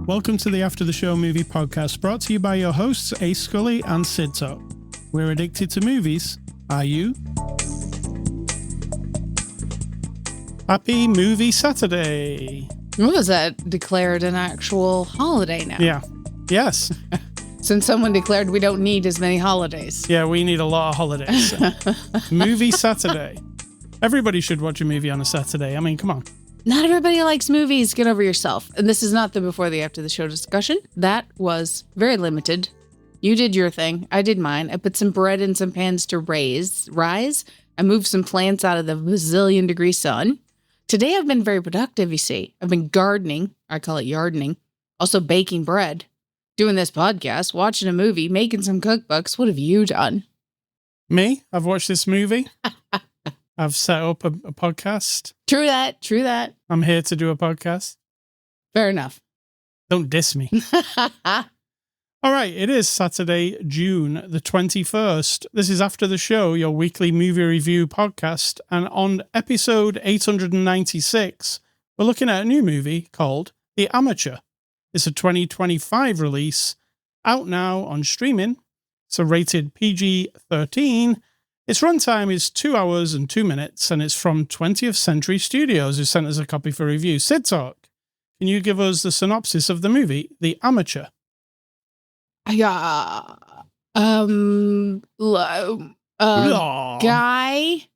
Welcome to the After the Show movie podcast, brought to you by your hosts Ace Scully and Sid Talk. We're addicted to movies. Are you? Happy Movie Saturday. What was that declared an actual holiday now? Yeah. Yes. Since someone declared we don't need as many holidays. Yeah, we need a lot of holidays. Movie Saturday. Everybody should watch a movie on a Saturday. I mean, come on. Not everybody likes movies. Get over yourself. And this is not the before the after the show discussion. That was very limited. You did your thing. I did mine. I put some bread in some pans to rise. I moved some plants out of the bazillion degree sun. Today I've been very productive, you see. I've been gardening. I call it yardening. Also baking bread. Doing this podcast. Watching a movie. Making some cookbooks. What have you done? Me? I've watched this movie. I've set up a podcast. True that. I'm here to do a podcast. Fair enough. Don't diss me. All right, it is Saturday, June the 21st. This is After the Show, your weekly movie review podcast. And on episode 896, we're looking at a new movie called The Amateur. It's a 2025 release, out now on streaming. It's a rated PG-13. Its runtime is 2 hours and 2 minutes, and it's from 20th Century Studios, who sent us a copy for review. Sid Talk, can you give us the synopsis of the movie, The Amateur? Yeah. Guy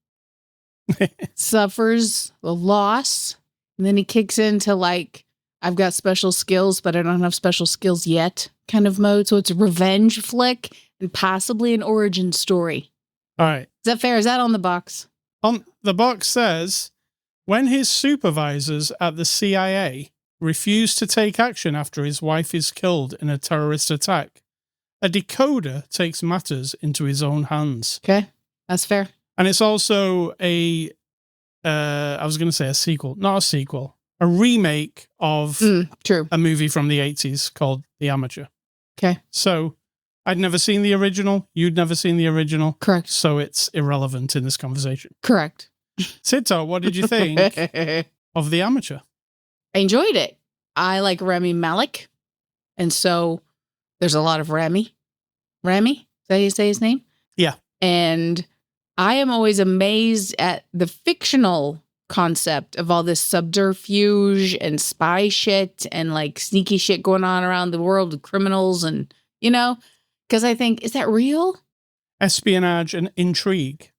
suffers a loss, and then he kicks into like, I've got special skills, but I don't have special skills yet kind of mode. So it's a revenge flick and possibly an origin story. All right. Is that fair? Is that on the box? On the box says, when his supervisors at the CIA refuse to take action after his wife is killed in a terrorist attack, a decoder takes matters into his own hands. Okay, that's fair. And it's also I was going to say a sequel, not a sequel, a remake of true. A movie from the 80s called The Amateur. Okay. So I'd never seen the original. You'd never seen the original. Correct. So it's irrelevant in this conversation. Correct. Sito, what did you think of The Amateur? I enjoyed it. I like Rami Malek. And so there's a lot of Rami. Rami? Is that how you say his name? Yeah. And I am always amazed at the fictional concept of all this subterfuge and spy shit and like sneaky shit going on around the world with criminals and, you know, because I think, is that real? Espionage and intrigue.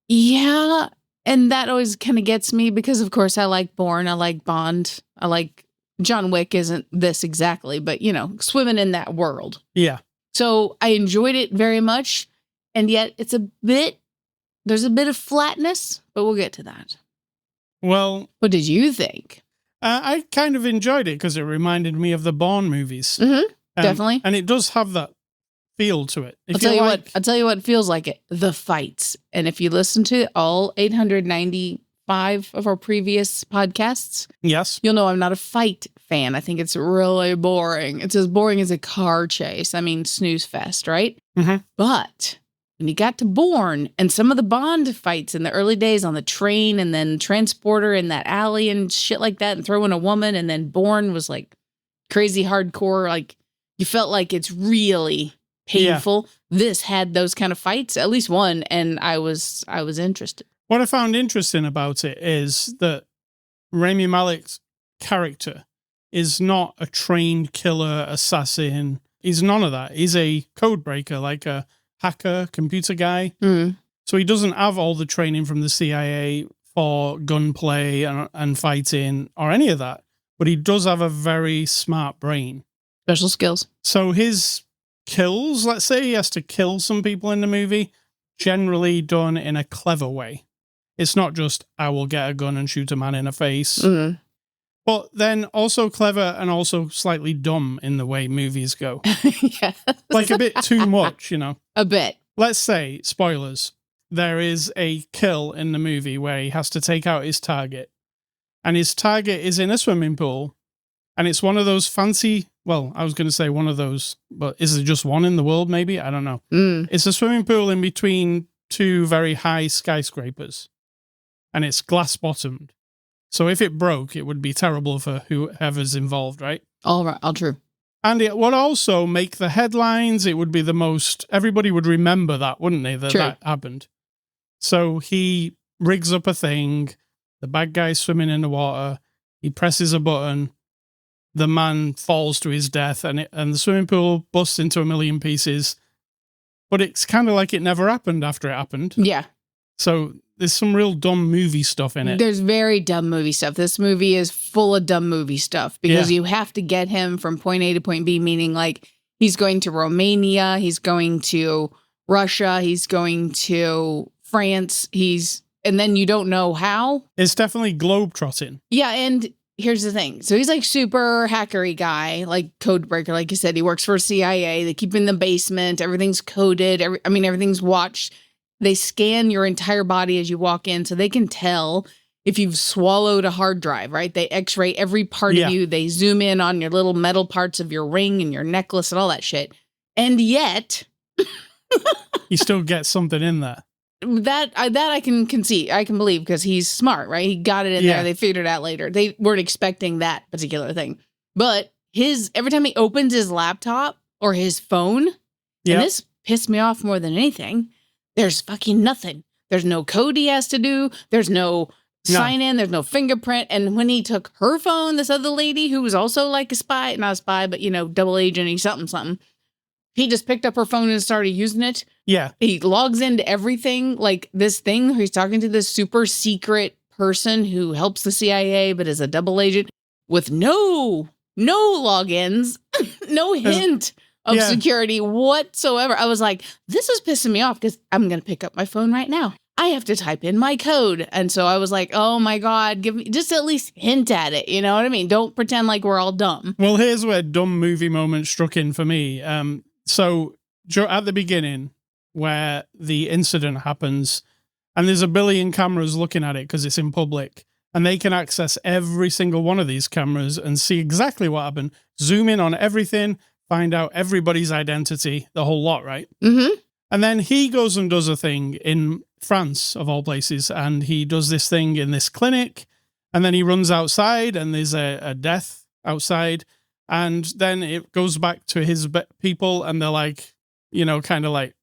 Yeah. And that always kind of gets me because, of course, I like Bourne. I like Bond. I like John Wick isn't this exactly, but, you know, swimming in that world. Yeah. So I enjoyed it very much. And yet there's a bit of flatness, but we'll get to that. Well, what did you think? I kind of enjoyed it because it reminded me of the Bourne movies. Mm-hmm. Definitely. And it does have that feel to it. I'll tell you what feels like it. The fights. And if you listen to all 895 of our previous podcasts, yes, you'll know I'm not a fight fan. I think it's really boring. It's as boring as a car chase. I mean, snooze fest, right? Mm-hmm. But when you got to Bourne and some of the Bond fights in the early days on the train and then transporter in that alley and shit like that and throwing a woman, and then Bourne was like crazy hardcore. Like you felt like it's really painful. Yeah. This had those kind of fights, at least one, and I was interested. What I found interesting about it is that Rami Malek's character is not a trained killer, assassin. He's none of that. He's a code breaker, like a hacker, computer guy. Mm. So he doesn't have all the training from the CIA for gunplay and fighting or any of that. But he does have a very smart brain. Special skills. So his kills, let's say he has to kill some people in the movie, generally done in a clever way. It's not just, I will get a gun and shoot a man in the face. Mm. But then also clever and also slightly dumb in the way movies go. Yes. Like a bit too much, you know. A bit. Let's say, spoilers, there is a kill in the movie where he has to take out his target. And his target is in a swimming pool. And it's one of those fancy, well, I was going to say one of those, but is there just one in the world maybe? I don't know. Mm. It's a swimming pool in between two very high skyscrapers. And it's glass bottomed. So if it broke, it would be terrible for whoever's involved, right? All right, all true. And it would also make the headlines. It would be the most, everybody would remember that, wouldn't they, that happened. So he rigs up a thing. The bad guy's swimming in the water. He presses a button. The man falls to his death, and the swimming pool busts into a million pieces. But it's kind of like it never happened after it happened. Yeah. So there's some real dumb movie stuff in it. There's very dumb movie stuff. This movie is full of dumb movie stuff because you have to get him from point A to point B, meaning like he's going to Romania, he's going to Russia, he's going to France, and then you don't know how. It's definitely globetrotting. Yeah, and here's the thing. So he's like super hackery guy, like code breaker, like you said. He works for CIA. They keep him in the basement. Everything's coded. Everything's watched. They scan your entire body as you walk in so they can tell if you've swallowed a hard drive, right? They x-ray every part of you. They zoom in on your little metal parts of your ring and your necklace and all that shit. And yet... you still get something in there. That I can concede. I can believe because he's smart, right? He got it in there. They figured it out later. They weren't expecting that particular thing. But every time he opens his laptop or his phone, and this pissed me off more than anything, there's fucking nothing. There's no code he has to do. There's no sign in. There's no fingerprint. And when he took her phone, this other lady who was also like a spy, not a spy, but, double agent-y something. He just picked up her phone and started using it. Yeah. He logs into everything, like this thing where he's talking to this super secret person who helps the CIA but is a double agent with no logins, no hint of security whatsoever. I was like, this is pissing me off because I'm going to pick up my phone right now. I have to type in my code. And so I was like, oh my God, give me just at least hint at it. You know what I mean? Don't pretend like we're all dumb. Well, here's where dumb movie moment struck in for me. So at the beginning where the incident happens and there's a billion cameras looking at it because it's in public and they can access every single one of these cameras and see exactly what happened, zoom in on everything, find out everybody's identity, the whole lot, right? Mm-hmm. And then he goes and does a thing in France, of all places, and he does this thing in this clinic and then he runs outside and there's a death outside. And then it goes back to his people, and they're like, kind of like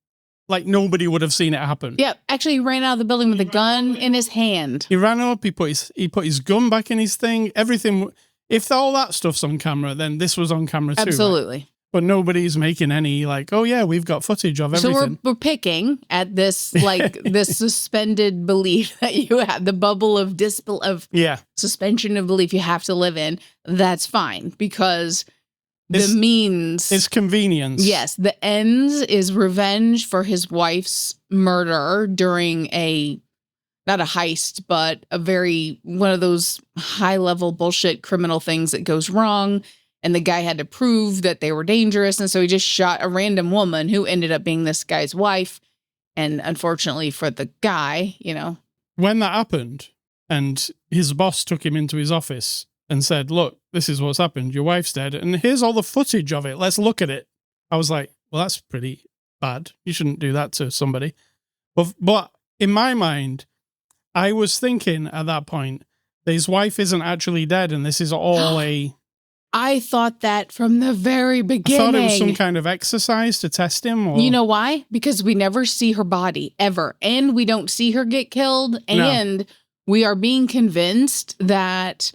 nobody would have seen it happen. Yeah, actually, he ran out of the building with a gun in his hand. He ran up. He put his gun back in his thing. Everything. If all that stuff's on camera, then this was on camera too. Absolutely. Right? But nobody's making any oh yeah, we've got footage of everything. So we're picking at this this suspended belief that you have, the bubble of suspension of belief you have to live in. That's the means it's convenience. Yes, the ends is revenge for his wife's murder during not a heist, but one of those high level bullshit criminal things that goes wrong. And the guy had to prove that they were dangerous. And so he just shot a random woman who ended up being this guy's wife. And unfortunately for the guy, When that happened and his boss took him into his office and said, look, this is what's happened. Your wife's dead. And here's all the footage of it. Let's look at it. I was like, well, that's pretty bad. You shouldn't do that to somebody. But in my mind, I was thinking at that point, that his wife isn't actually dead. And this is all I thought that from the very beginning. I thought it was some kind of exercise to test him. Or... You know why? Because we never see her body, ever. And we don't see her get killed. And we are being convinced that,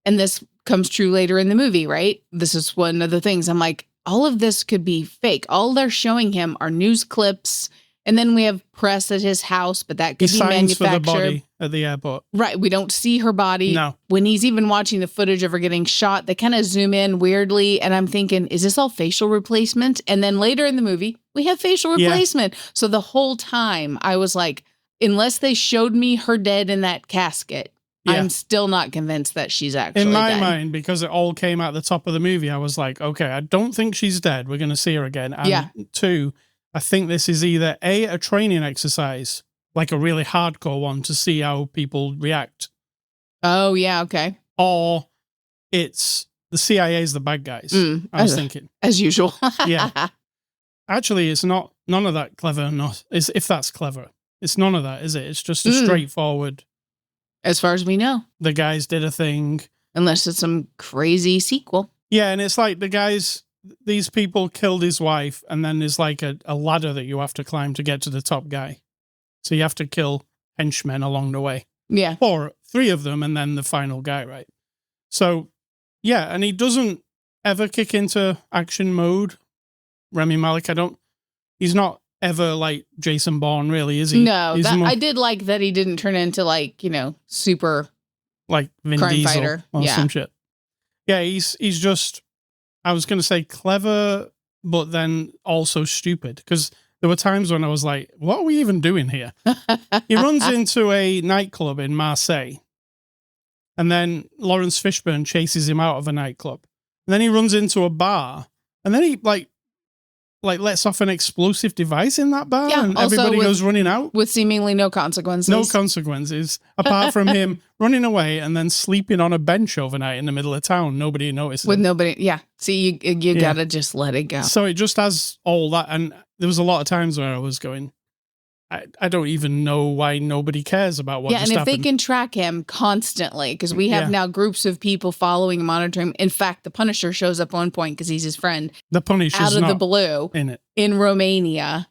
and this comes true later in the movie, right? This is one of the things. I'm like, all of this could be fake. All they're showing him are news clips. And then we have press at his house, but that could be manufactured. For the body at the airport. Right. We don't see her body. No. When he's even watching the footage of her getting shot, they kind of zoom in weirdly. And I'm thinking, is this all facial replacement? And then later in the movie, we have facial replacement. So the whole time I was like, unless they showed me her dead in that casket, I'm still not convinced that she's actually dead. In my mind, because it all came out the top of the movie, I was like, okay, I don't think she's dead. We're going to see her again. And two, I think this is either a training exercise, like a really hardcore one to see how people react. Oh, yeah, okay. Or it's the CIA's the bad guys. I was thinking. As usual. Yeah. Actually, it's none of that clever. If that's clever. It's none of that, is it? It's just a straightforward, As far as we know. The guys did a thing. Unless it's some crazy sequel. Yeah, and it's like these people killed his wife, and then there's like a ladder that you have to climb to get to the top guy. So you have to kill henchmen along the way. Yeah. Or 3 of them, and then the final guy, right? So, yeah, and he doesn't ever kick into action mode. Rami Malek, he's not ever like Jason Bourne, really, is he? No, More, I did like that he didn't turn into like, super like Vin crime Diesel fighter. or Yeah. some shit. Yeah, he's just, I was going to say clever, but then also stupid. Because there were times when I was like, what are we even doing here? He runs into a nightclub in Marseille. And then Lawrence Fishburne chases him out of a nightclub. And then he runs into a bar. And then he like lets off an explosive device in that bar. Yeah, and also everybody goes running out. With seemingly no consequences. No consequences. Apart from him running away and then sleeping on a bench overnight in the middle of town. Nobody notices. With him. nobody. Yeah. See, you got to just let it go. So it just has all that. And there was a lot of times where I was going, I don't even know why nobody cares about what just and if happened. they can track him constantly, because we have now groups of people following and monitoring him. In fact, the Punisher shows up one point because he's his friend. The Punisher's out of not the blue in it. In Romania,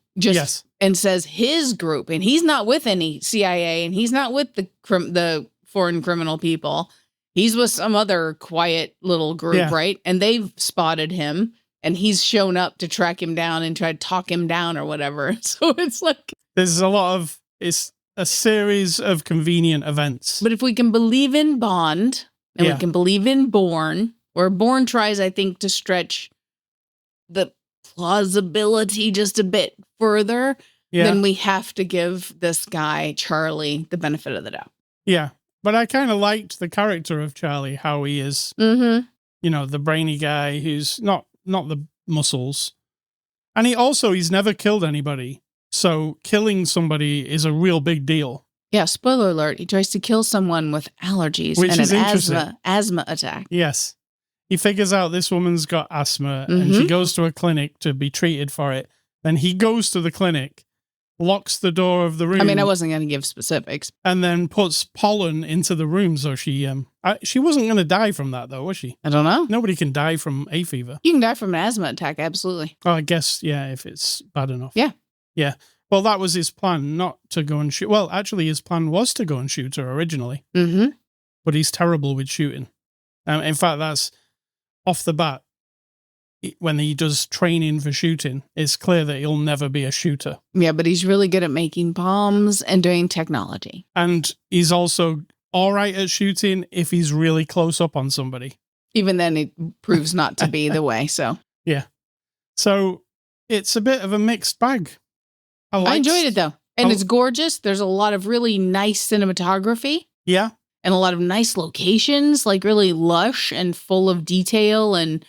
and says his group, and he's not with any CIA, and he's not with the foreign criminal people. He's with some other quiet little group, right? And they've spotted him, and he's shown up to track him down and try to talk him down or whatever. So it's like there's it's a series of convenient events. But if we can believe in Bond, and we can believe in Bourne, where Bourne tries, I think, to stretch the plausibility just a bit further, then we have to give this guy, Charlie, the benefit of the doubt. Yeah. But I kind of liked the character of Charlie, how he is, the brainy guy who's not the muscles. And he's never killed anybody. So killing somebody is a real big deal. Yeah, spoiler alert. He tries to kill someone with allergies Which and is an asthma attack. Yes. He figures out this woman's got asthma and she goes to a clinic to be treated for it. Then he goes to the clinic, locks the door of the room. I mean, I wasn't going to give specifics. And then puts pollen into the room. So she wasn't going to die from that, though, was she? I don't know. Nobody can die from hay fever. You can die from an asthma attack, absolutely. Oh, I guess, if it's bad enough. Yeah. Yeah. Well, that was his plan, not to go and shoot. Well, actually, his plan was to go and shoot her originally. Mm-hmm. But he's terrible with shooting. In fact, that's off the bat. When he does training for shooting, it's clear that he'll never be a shooter. Yeah, but he's really good at making bombs and doing technology. And he's also all right at shooting if he's really close up on somebody. Even then, it proves not to be the way, so. Yeah. So it's a bit of a mixed bag. I enjoyed it, though. And it's gorgeous. There's a lot of really nice cinematography. Yeah. And a lot of nice locations, like really lush and full of detail. And,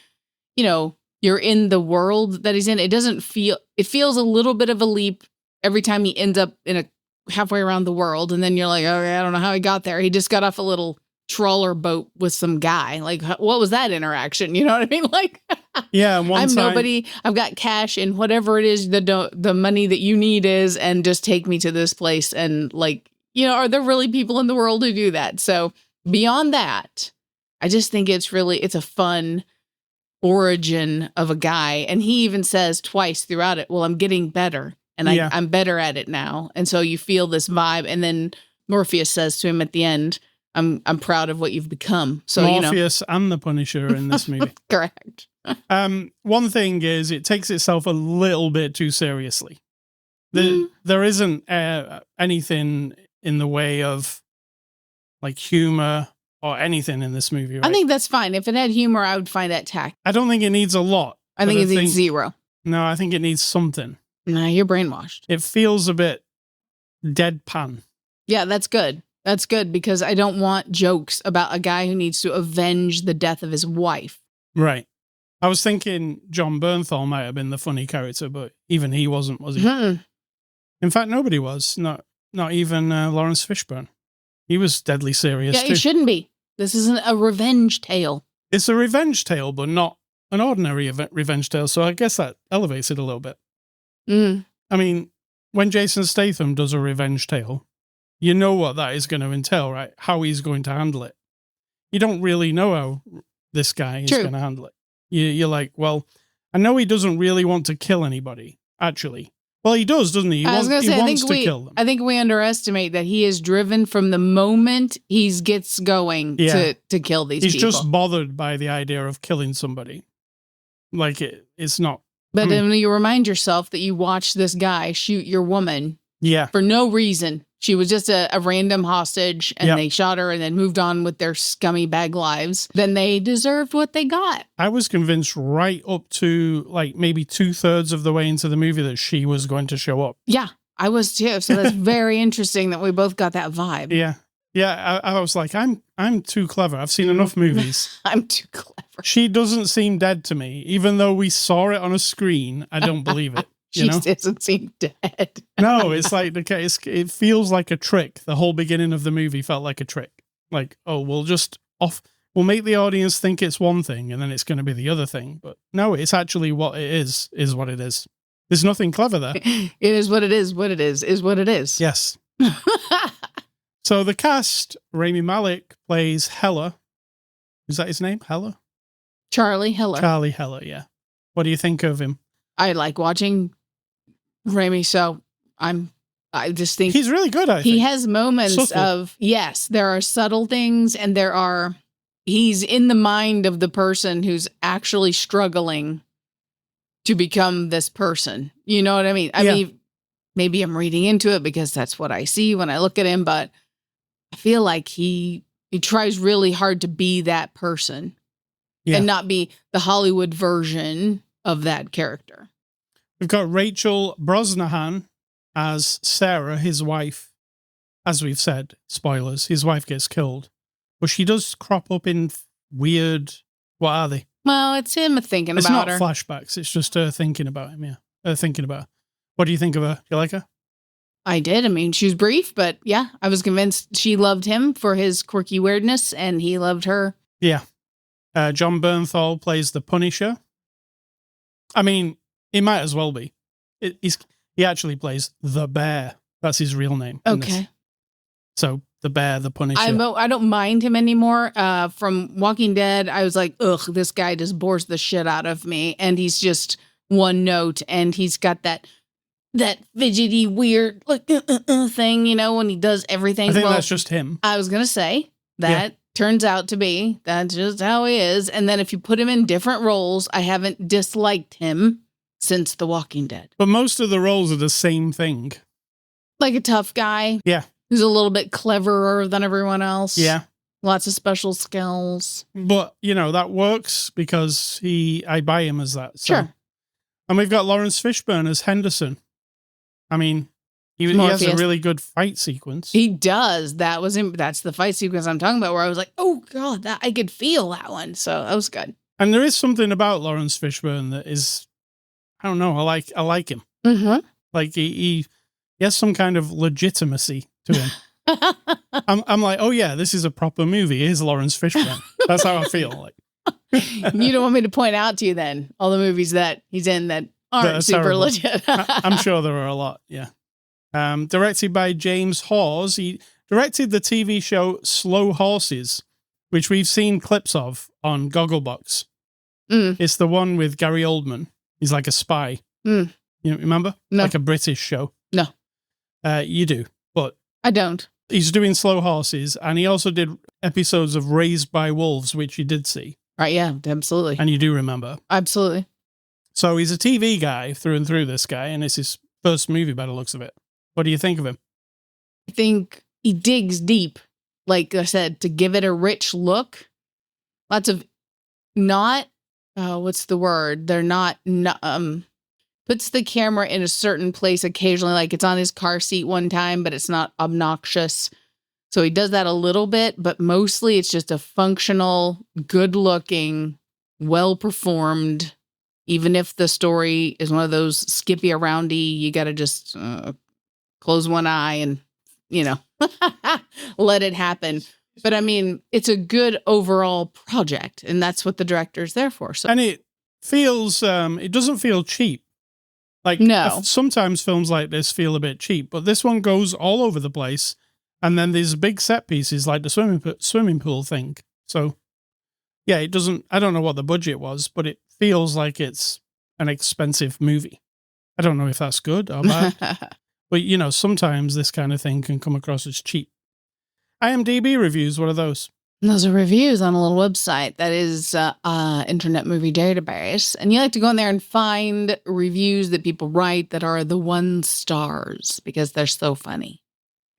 you're in the world that he's in. It feels a little bit of a leap every time he ends up halfway around the world. And then you're like, okay, I don't know how he got there. He just got off a little trawler boat with some guy. Like, what was that interaction? You know what I mean? Like, yeah, nobody. I've got cash and whatever it is, the money that you need is, and just take me to this place. And like, are there really people in the world who do that? So beyond that, I just think it's a fun origin of a guy. And he even says twice throughout it, well, I'm getting better and I'm better at it now. And so you feel this vibe. And then Morpheus says to him at the end, I'm proud of what you've become. So Morpheus and the Punisher in this movie. Correct. One thing is it takes itself a little bit too seriously. There isn't anything in the way of like humor or anything in this movie, right? I think that's fine. If it had humor, I would find that tact. I don't think it needs a lot. I think it needs zero. No, I think it needs something. No, you're brainwashed. It feels a bit deadpan. Yeah, that's good. That's good because I don't want jokes about a guy who needs to avenge the death of his wife. Right. I was thinking John Bernthal might have been the funny character, but even he wasn't, was he? Mm-mm. In fact, nobody was. Not even Lawrence Fishburne. He was deadly serious too. Yeah, it shouldn't be. This isn't a revenge tale. It's a revenge tale, but not an ordinary revenge tale. So I guess that elevates it a little bit. Mm. I mean, when Jason Statham does a revenge tale, you know what that is going to entail, right? How he's going to handle it. You don't really know how this guy is going to handle it. You're like, well, I know he doesn't really want to kill anybody, actually. Well, he does, doesn't he? He wants to kill them. I think we underestimate that he is driven from the moment he gets going to kill these people. He's just bothered by the idea of killing somebody. Like, it's not. But then you remind yourself that you watched this guy shoot your woman for no reason. She was just a random hostage, and they shot her and then moved on with their scummy bag lives. Then they deserved what they got. I was convinced right up to like maybe 2/3 of the way into the movie that she was going to show up. Yeah, I was too. So that's very interesting that we both got that vibe. Yeah. Yeah, I was like, I'm too clever. I've seen enough movies. I'm too clever. She doesn't seem dead to me. Even though we saw it on a screen, I don't believe it. She doesn't seem dead. No, it's like the case. It feels like a trick. The whole beginning of the movie felt like a trick. Like, oh, we'll make the audience think it's one thing, and then it's going to be the other thing. But no, it's actually what it is what it is. There's nothing clever there. It is what it is. What it is what it is. Yes. So the cast, Rami Malek plays Heller. Is that his name? Heller? Charlie Heller. Charlie Heller, yeah. What do you think of him? I like watching Rami, so I just think he's really good. I think he has moments of there are subtle things, and he's in the mind of the person who's actually struggling to become this person. You know what I mean? I mean, maybe I'm reading into it because that's what I see when I look at him, but I feel like he tries really hard to be that person and not be the Hollywood version of that character. We've got Rachel Brosnahan as Sarah, his wife. As we've said, spoilers, his wife gets killed. But she does crop up in weird... What are they? Well, it's him thinking about her. It's not flashbacks. It's just her thinking about him, thinking about her. What do you think of her? Do you like her? I did. I mean, she was brief, but yeah, I was convinced she loved him for his quirky weirdness, and he loved her. Yeah. John Bernthal plays the Punisher. I mean, he might as well be. He actually plays the Bear. That's his real name. Okay. So the Bear, the Punisher. I don't mind him anymore. From Walking Dead, I was like, ugh, this guy just bores the shit out of me, and he's just one note, and he's got that fidgety, weird like thing, you know, when he does everything. I think that's just him. I was gonna say that turns out to be that's just how he is. And then if you put him in different roles, I haven't disliked him since The Walking Dead. But most of the roles are the same thing. Like a tough guy. Yeah. Who's a little bit cleverer than everyone else. Yeah. Lots of special skills. But, you know, that works because I buy him as that. So. Sure. And we've got Lawrence Fishburne as Henderson. I mean, he has a really good fight sequence. He does. That's the fight sequence I'm talking about, where I was like, oh God, that I could feel that one. So that was good. And there is something about Lawrence Fishburne that is, I don't know, I like him. Mm-hmm. Like he has some kind of legitimacy to him. I'm like, oh yeah, this is a proper movie. Here's Lawrence Fishburne. That's how I feel. Like you don't want me to point out to you then all the movies that he's in that aren't super terrible. Legit. I'm sure there are a lot. Yeah. Directed by James Hawes. He directed the TV show Slow Horses, which we've seen clips of on Gogglebox. It's the one with Gary Oldman. He's like a spy. You remember? No. Like a British show. No. You do, but I don't. He's doing Slow Horses, and he also did episodes of Raised by Wolves, which you did see. Right, yeah, absolutely. And you do remember. Absolutely. So he's a TV guy through and through, this guy, and it's his first movie by the looks of it. What do you think of him? I think he digs deep, like I said, to give it a rich look. Lots of what's the word? They're not puts the camera in a certain place occasionally, like it's on his car seat one time, but it's not obnoxious. So he does that a little bit, but mostly it's just a functional, good-looking, well-performed, even if the story is one of those skippy-aroundy, you got to just close one eye and, you know, let it happen. But I mean, it's a good overall project, and that's what the director's there for. So. And it feels, it doesn't feel cheap. Like, no. Sometimes films like this feel a bit cheap, but this one goes all over the place And then there's big set pieces like the swimming pool thing. So, yeah, it doesn't, I don't know what the budget was, but it feels like it's an expensive movie. I don't know if that's good or bad. But, you know, sometimes this kind of thing can come across as cheap. IMDb reviews, what are those? Those are reviews on a little website that is Internet Movie Database. And you like to go in there and find reviews that people write that are the 1 stars because they're so funny.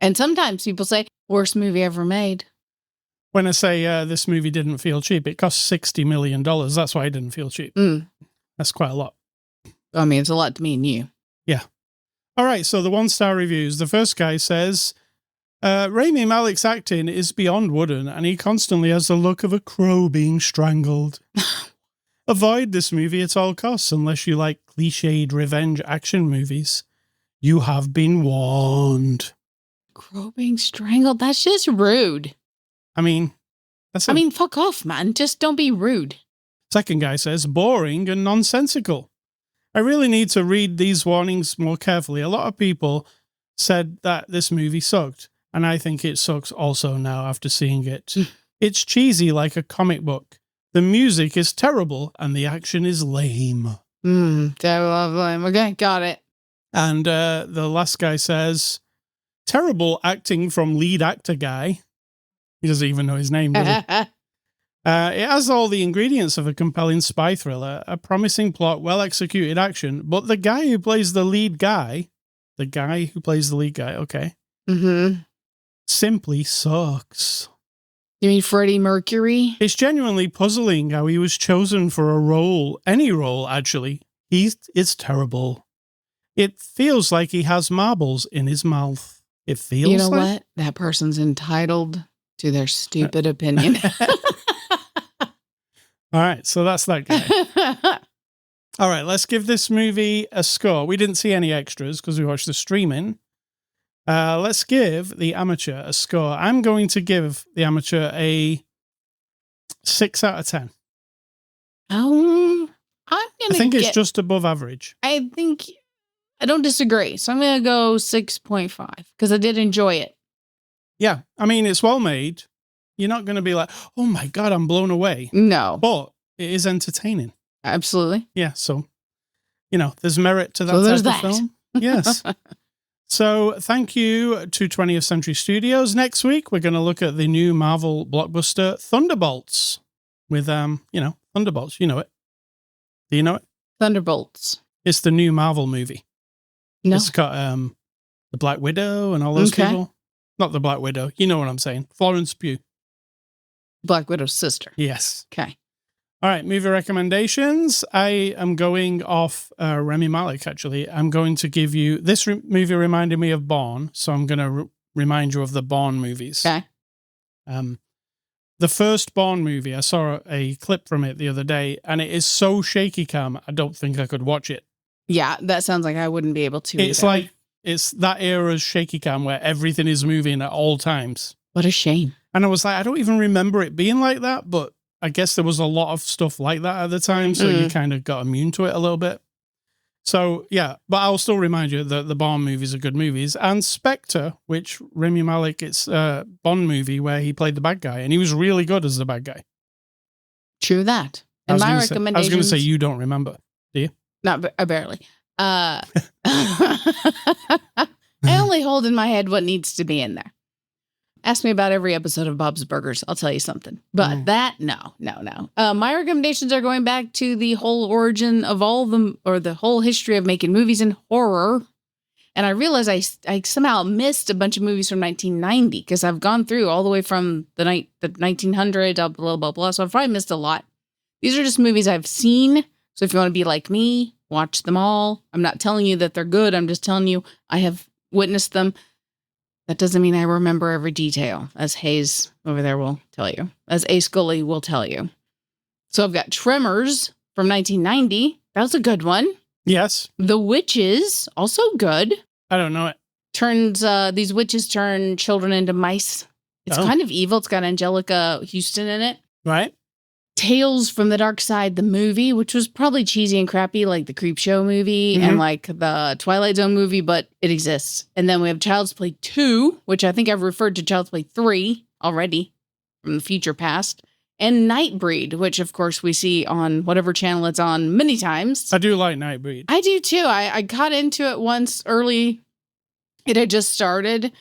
And sometimes people say, worst movie ever made. When I say this movie didn't feel cheap, it cost $60 million. That's why it didn't feel cheap. That's quite a lot. I mean, it's a lot to me and you. Yeah. All right, so the 1-star reviews. The first guy says, Rami Malek's acting is beyond wooden, and he constantly has the look of a crow being strangled. Avoid this movie at all costs unless you like cliched revenge action movies. You have been warned. Crow being strangled? That's just rude. I mean, fuck off, man. Just don't be rude. Second guy says, boring and nonsensical. I really need to read these warnings more carefully. A lot of people said that this movie sucked, and I think it sucks also now after seeing it. It's cheesy like a comic book. The music is terrible, and the action is lame. Terrible, lame. Okay, got it. And the last guy says, terrible acting from lead actor guy. He doesn't even know his name, does he? It has all the ingredients of a compelling spy thriller, a promising plot, well-executed action, but the guy who plays the lead guy, okay, simply sucks. You mean Freddie Mercury? It's genuinely puzzling how he was chosen for a role, any role, actually. It's terrible. It feels like he has marbles in his mouth. It feels like... You know what? That person's entitled to their stupid opinion. All right, so that's that guy. All right, let's give this movie a score. We didn't see any extras because we watched the streaming. Let's give The Amateur a score. I'm going to give The Amateur a 6 out of 10. I think it's just above average. I don't disagree. So I'm going to go 6.5 because I did enjoy it. Yeah, I mean, it's well made. You're not going to be like, oh my God, I'm blown away. No. But it is entertaining. Absolutely. Yeah, so, you know, there's merit to that type of film. Yes. So thank you to 20th Century Studios. Next week, we're going to look at the new Marvel blockbuster Thunderbolts with, Thunderbolts. You know it. Do you know it? Thunderbolts. It's the new Marvel movie. No. It's got the Black Widow and all those people. Not the Black Widow. You know what I'm saying. Florence Pugh. Black Widow's sister. Yes. Okay. All right, movie recommendations. I am going off Rami Malek, actually. I'm going to give you... This movie reminded me of Bourne, so I'm going to remind you of the Bourne movies. Okay. The first Bourne movie, I saw a clip from it the other day, and it is so shaky cam, I don't think I could watch it. Yeah, that sounds like I wouldn't be able to It's either. like... It's that era's shaky cam where everything is moving at all times. What a shame. And I was like, I don't even remember it being like that, but I guess there was a lot of stuff like that at the time, so you kind of got immune to it a little bit. So, yeah, but I'll still remind you that the Bond movies are good movies. And Spectre, which Rami Malek, it's a Bond movie where he played the bad guy, and he was really good as the bad guy. True that. And my recommendations... I was going to say you don't remember, do you? Not barely. I only hold in my head what needs to be in there. Ask me about every episode of Bob's Burgers. I'll tell you something. But no. My recommendations are going back to the whole origin of all of them, or the whole history of making movies in horror. And I realized I somehow missed a bunch of movies from 1990 because I've gone through all the way from the 1900s, blah, blah, blah, blah. So I've probably missed a lot. These are just movies I've seen. So if you want to be like me, watch them all. I'm not telling you that they're good. I'm just telling you I have witnessed them. That doesn't mean I remember every detail, as Hayes over there will tell you, as A. Scully will tell you. So I've got Tremors from 1990. That was a good one. Yes. The Witches, also good. I don't know it. These witches turn children into mice. It's kind of evil. It's got Angelica Houston in it. Right. Tales from the Dark Side, the movie, which was probably cheesy and crappy, like the Creepshow movie and like the Twilight Zone movie, but it exists. And then we have Child's Play 2, which I think I've referred to Child's Play 3 already from the future past, and Nightbreed, which of course we see on whatever channel it's on many times. I do like Nightbreed. I do too. I got into it once early. It had just started.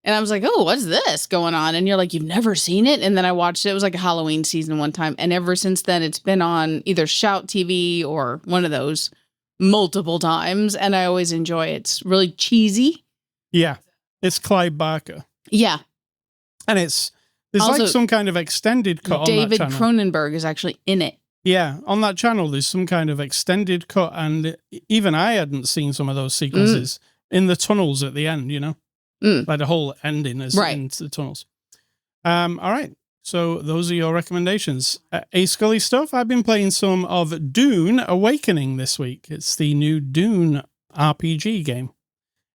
And I was like, oh, what's this going on? And you're like, you've never seen it? And then I watched it. It was like a Halloween season one time. And ever since then, it's been on either Shout TV or one of those multiple times. And I always enjoy it. It's really cheesy. Yeah. It's Clive Barker. Yeah. And there's Also, like some kind of extended cut on that David channel. Cronenberg is actually in it. Yeah. On that channel, there's some kind of extended cut. And even I hadn't seen some of those sequences in the tunnels at the end, you know? Like the whole ending is into the tunnels. All right. So those are your recommendations. A Scully stuff. I've been playing some of Dune Awakening this week. It's the new Dune RPG game.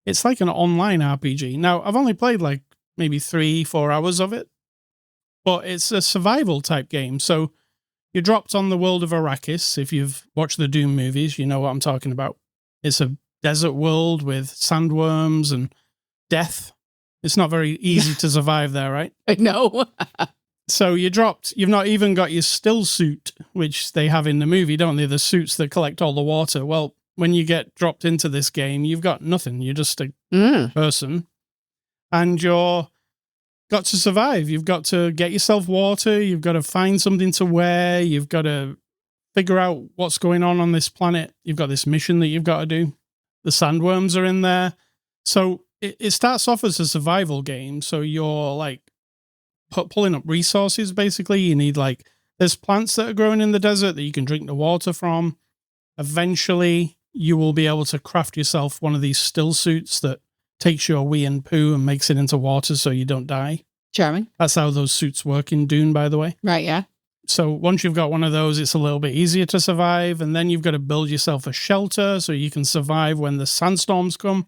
It's like an online RPG. Now, I've only played like maybe 3-4 hours of it, but it's a survival type game. So you're dropped on the world of Arrakis. If you've watched the Dune movies, you know what I'm talking about. It's a desert world with sandworms and death. It's not very easy to survive there, right? I know. So you're dropped. You've not even got your still suit, which they have in the movie, don't they? The suits that collect all the water. Well, when you get dropped into this game, you've got nothing. You're just a person. And you're got to survive. You've got to get yourself water. You've got to find something to wear. You've got to figure out what's going on this planet. You've got this mission that you've got to do. The sandworms are in there. So it starts off as a survival game. So you're like pulling up resources, basically. You need there's plants that are growing in the desert that you can drink the water from. Eventually, you will be able to craft yourself one of these still suits that takes your wee and poo and makes it into water so you don't die. Charming. That's how those suits work in Dune, by the way. Right, yeah. So once you've got one of those, it's a little bit easier to survive. And then you've got to build yourself a shelter so you can survive when the sandstorms come.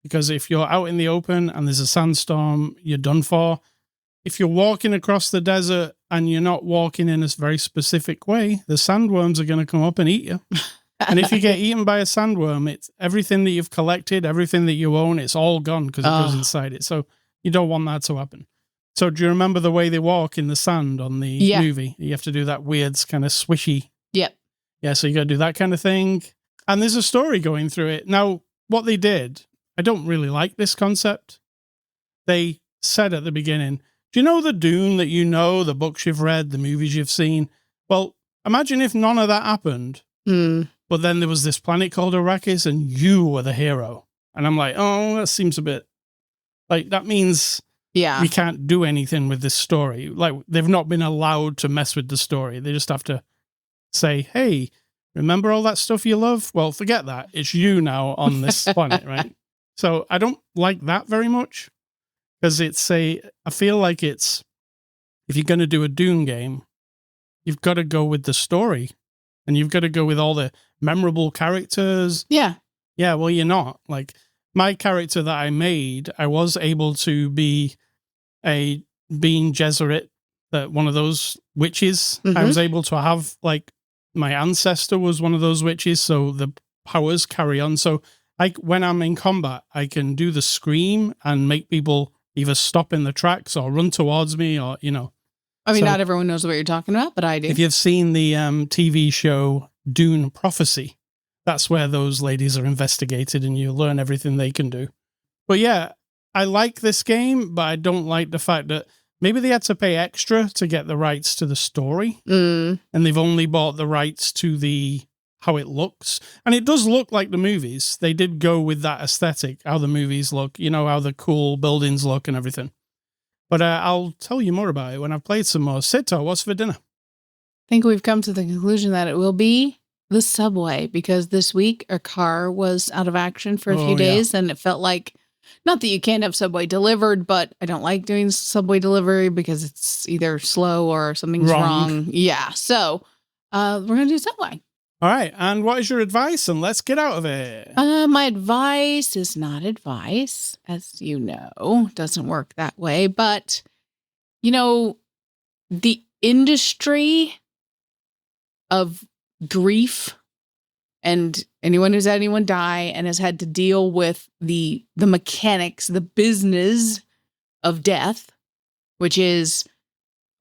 Because if you're out in the open and there's a sandstorm, you're done for. If you're walking across the desert and you're not walking in a very specific way, the sandworms are going to come up and eat you. And if you get eaten by a sandworm, it's everything that you've collected, everything that you own, it's all gone because it goes inside it. So you don't want that to happen. So do you remember the way they walk in the sand on the movie? You have to do that weird kind of swishy. Yep. Yeah, so you got to do that kind of thing. And there's a story going through it. Now, what they did, I don't really like this concept. They said at the beginning, do you know the Dune that you know, the books you've read, the movies you've seen? Well, imagine if none of that happened, but then there was this planet called Arrakis and you were the hero. And I'm like, oh, that seems a bit like that means we can't do anything with this story. Like they've not been allowed to mess with the story. They just have to say, hey, remember all that stuff you love? Well, forget that. It's you now on this planet, right? So I don't like that very much because I feel like if you're going to do a Dune game, you've got to go with the story and you've got to go with all the memorable characters. Yeah. Yeah, well, you're not. Like my character that I made, I was able to be a Bean Gesserit, one of those witches. I was able to have my ancestor was one of those witches, so the powers carry on. So when I'm in combat, I can do the scream and make people either stop in the tracks or run towards me or, I mean, not everyone knows what you're talking about, but I do. If you've seen the TV show Dune Prophecy, that's where those ladies are investigated and you learn everything they can do. But yeah, I like this game, but I don't like the fact that maybe they had to pay extra to get the rights to the story. And they've only bought the rights to how it looks. And it does look like the movies. They did go with that aesthetic, how the movies look, how the cool buildings look and everything. But I'll tell you more about it when I've played some more. Sito, what's for dinner? I think we've come to the conclusion that it will be the subway because this week our car was out of action for a few days and it felt like, not that you can't have Subway delivered, but I don't like doing Subway delivery because it's either slow or something's wrong. Yeah. So we're going to do Subway. All right. And what is your advice? And let's get out of it. My advice is not advice, as you know. It doesn't work that way. But, the industry of grief, and anyone who's had anyone die and has had to deal with the mechanics, the business of death, which is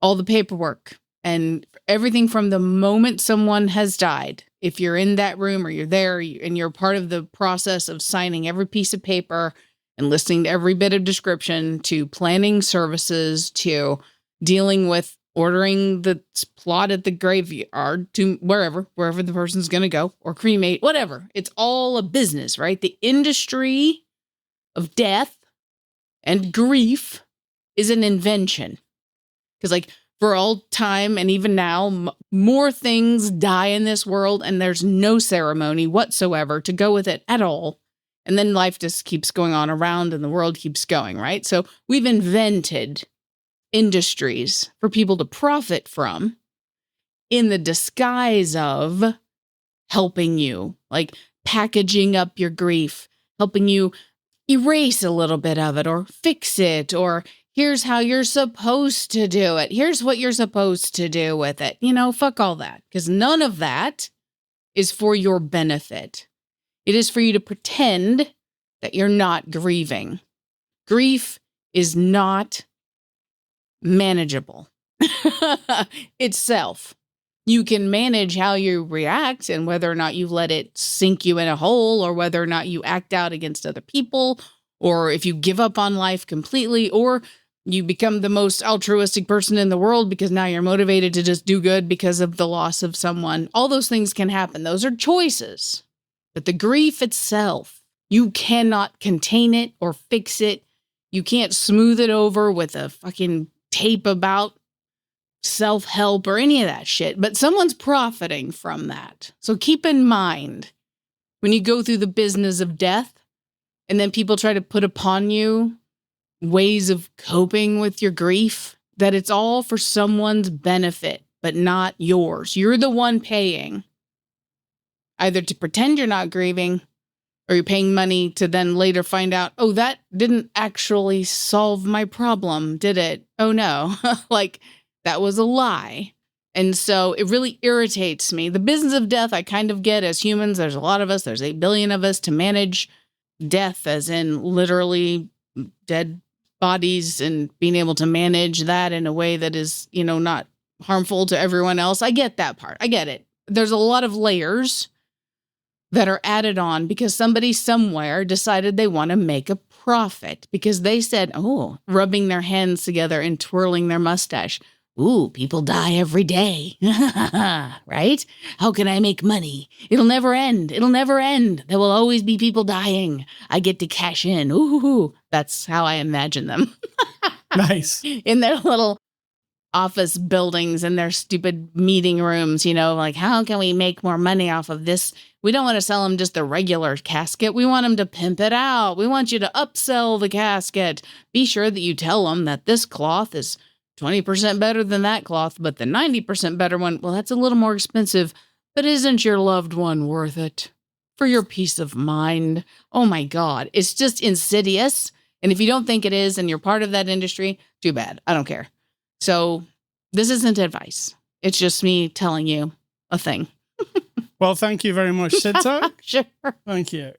all the paperwork and everything from the moment someone has died. If you're in that room or you're there and you're part of the process of signing every piece of paper and listening to every bit of description, to planning services, to dealing with ordering the plot at the graveyard, to wherever the person's going to go, or cremate, whatever. It's all a business, right? The industry of death and grief is an invention. Because like for all time and even now, more things die in this world and there's no ceremony whatsoever to go with it at all. And then life just keeps going on around and the world keeps going, right? So we've invented industries for people to profit from in the disguise of helping you, like packaging up your grief, helping you erase a little bit of it or fix it, or here's how you're supposed to do it. Here's what you're supposed to do with it. Fuck all that, because none of that is for your benefit. It is for you to pretend that you're not grieving. Grief is not manageable itself. You can manage how you react and whether or not you let it sink you in a hole, or whether or not you act out against other people, or if you give up on life completely, or you become the most altruistic person in the world because now you're motivated to just do good because of the loss of someone. All those things can happen. Those are choices. But the grief itself, you cannot contain it or fix it. You can't smooth it over with a fucking tape about self-help or any of that shit. But someone's profiting from that. So keep in mind, when you go through the business of death, and then people try to put upon you ways of coping with your grief, that it's all for someone's benefit, but not yours. You're the one paying, either to pretend you're not grieving, or you're paying money to then later find out, oh, that didn't actually solve my problem, did it? Oh, no. Like, that was a lie. And so it really irritates me. The business of death, I kind of get as humans. There's a lot of us. There's 8 billion of us to manage death, as in literally dead bodies, and being able to manage that in a way that is, not harmful to everyone else. I get that part. I get it. There's a lot of layers that are added on because somebody somewhere decided they want to make a profit, because they said, oh, rubbing their hands together and twirling their mustache. Ooh, people die every day, right? How can I make money? It'll never end. It'll never end. There will always be people dying. I get to cash in. Ooh, that's how I imagine them. Nice. In their little office buildings and their stupid meeting rooms, like, how can we make more money off of this? We don't want to sell them just the regular casket. We want them to pimp it out. We want you to upsell the casket. Be sure that you tell them that this cloth is 20% better than that cloth, but the 90% better one, well, that's a little more expensive, but isn't your loved one worth it for your peace of mind? Oh my God, it's just insidious. And if you don't think it is and you're part of that industry, too bad. I don't care. So this isn't advice. It's just me telling you a thing. Well, thank you very much, Sid Talk. Sure. Thank you.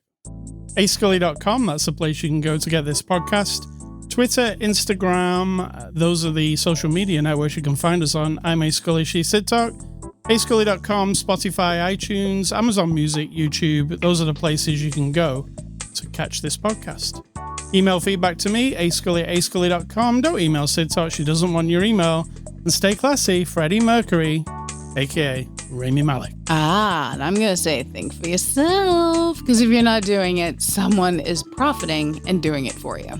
ascully.com, that's the place you can go to get this podcast. Twitter, Instagram, those are the social media networks you can find us on. I'm A Scully, she's Sid Talk. ascully.com, Spotify, iTunes, Amazon Music, YouTube. Those are the places you can go to catch this podcast. Email feedback to me, ascully@ascully.com. Don't email Sid Talk, she doesn't want your email. And stay classy, Freddie Mercury, a.k.a. Rami Malek. And I'm going to say, think for yourself, because if you're not doing it, someone is profiting and doing it for you.